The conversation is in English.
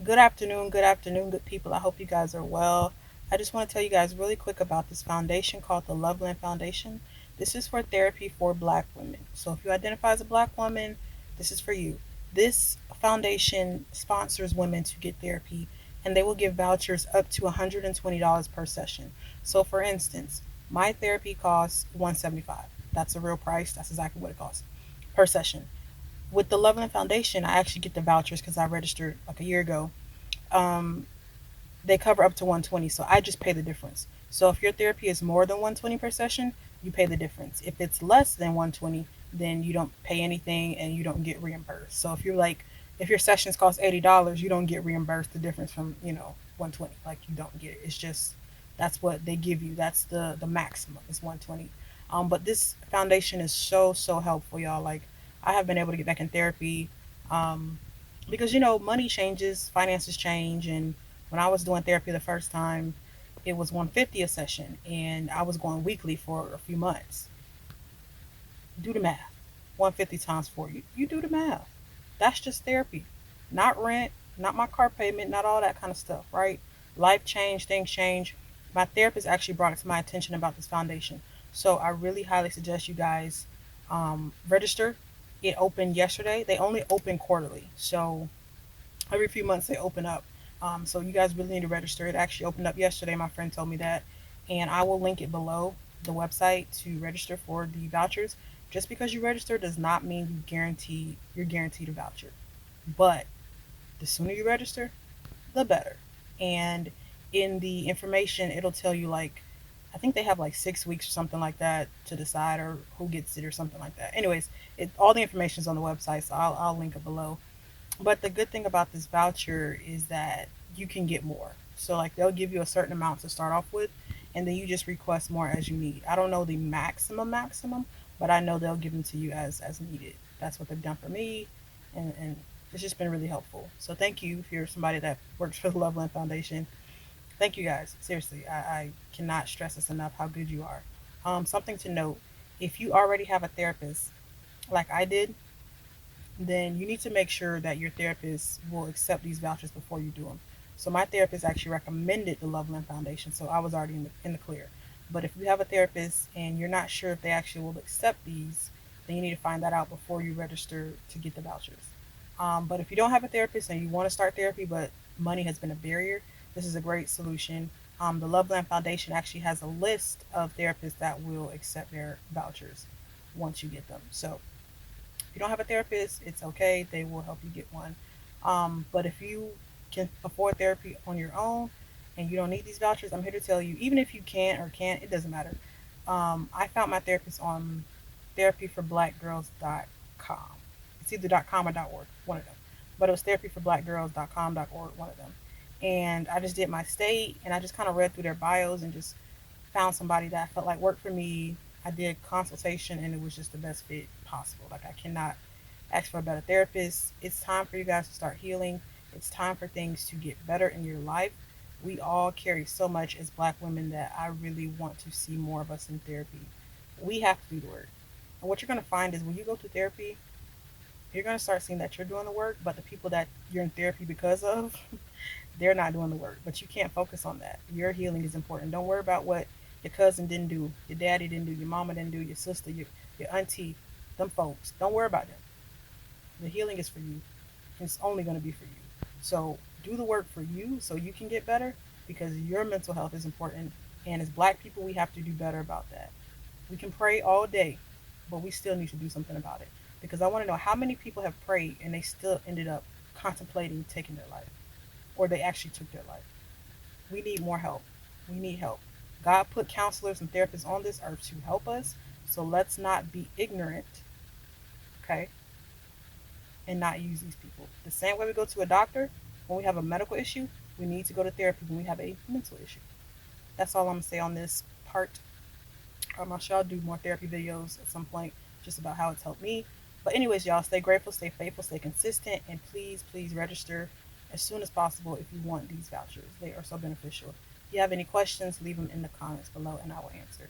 Good afternoon, good people. I hope you guys are well. I just want to tell you guys really quick about this foundation called the Loveland Foundation. This is for therapy for black women. So if you identify as a black woman, this is for you. This foundation sponsors women to get therapy, and they will give vouchers up to $120 per session. So for instance, my therapy costs $175. That's a real price. That's exactly what it costs per session. With the Loveland Foundation, I actually get the vouchers because I registered like a year ago. um, they cover up to 120, so I just pay the difference. So if your therapy is more than 120 per session, you pay the difference. If it's less than 120, then you don't pay anything and you don't get reimbursed. So if your sessions cost $80, you don't get reimbursed the difference from 120. Like, you don't get it. It's just that's what they give you. That's the maximum is 120. But this foundation is so helpful, y'all. Like, I have been able to get back in therapy. Um, because money changes, finances change, and when I was doing therapy the first time, it was 150 a session, and I was going weekly for a few months. Do the math. 150 times 4. You do the math. That's just therapy, not rent, not my car payment, not all that kind of stuff, right? Life change, things change. My therapist actually brought it to my attention about this foundation, so I really highly suggest you guys register. It opened yesterday. They only open quarterly, so every few months they open up. So you guys really need to register. It actually opened up yesterday. My friend told me that, and I will link it below the website to register for the vouchers. Just because you register does not mean you're guaranteed a voucher, but the sooner you register, the better. And in the information, it'll tell you, like, I think they have like 6 weeks or something like that to decide, or who gets it or something like that. Anyways, all the information is on the website, so I'll link it below. But the good thing about this voucher is that you can get more. So like, they'll give you a certain amount to start off with, and then you just request more as you need. I don't know the maximum, but I know they'll give them to you as needed. That's what they've done for me, and it's just been really helpful. So thank you if you're somebody that works for the Loveland Foundation. Thank you guys. Seriously, I cannot stress this enough how good you are. Something to note: if you already have a therapist, like I did, then you need to make sure that your therapist will accept these vouchers before you do them. So my therapist actually recommended the Loveland Foundation, so I was already in the clear. But if you have a therapist and you're not sure if they actually will accept these, then you need to find that out before you register to get the vouchers. But if you don't have a therapist and you want to start therapy, but money has been a barrier, this is a great solution. The Loveland Foundation actually has a list of therapists that will accept their vouchers once you get them. So if you don't have a therapist, it's okay. They will help you get one. But if you can afford therapy on your own and you don't need these vouchers, I'm here to tell you, even if you can or can't, it doesn't matter. I found my therapist on therapyforblackgirls.com. It's either .com or .org, one of them. But it was therapyforblackgirls.com.org, one of them. And I just did my state, and I just kind of read through their bios and just found somebody that I felt like worked for me. I did consultation, and it was just the best fit possible. Like, I cannot ask for a better therapist. It's time for you guys to start healing. It's time for things to get better in your life. We all carry so much as black women that I really want to see more of us in therapy. We have to do the work. And what you're going to find is when you go to therapy, you're going to start seeing that you're doing the work, but the people that you're in therapy because of, they're not doing the work. But you can't focus on that. Your healing is important. Don't worry about what your cousin didn't do, your daddy didn't do, your mama didn't do, your sister, your auntie, them folks. Don't worry about them. The healing is for you. It's only going to be for you. So do the work for you so you can get better, because your mental health is important. And as black people, we have to do better about that. We can pray all day, but we still need to do something about it. Because I want to know how many people have prayed and they still ended up contemplating taking their life, or they actually took their life. We need more help. We need help. God put counselors and therapists on this earth to help us. So let's not be ignorant, okay, and not use these people. The same way we go to a doctor when we have a medical issue, we need to go to therapy when we have a mental issue. That's all I'm going to say on this part. I'm sure I'll do more therapy videos at some point just about how it's helped me. But anyways, y'all, stay grateful, stay faithful, stay consistent, and please register as soon as possible if you want these vouchers. They are so beneficial. If you have any questions, leave them in the comments below and I will answer.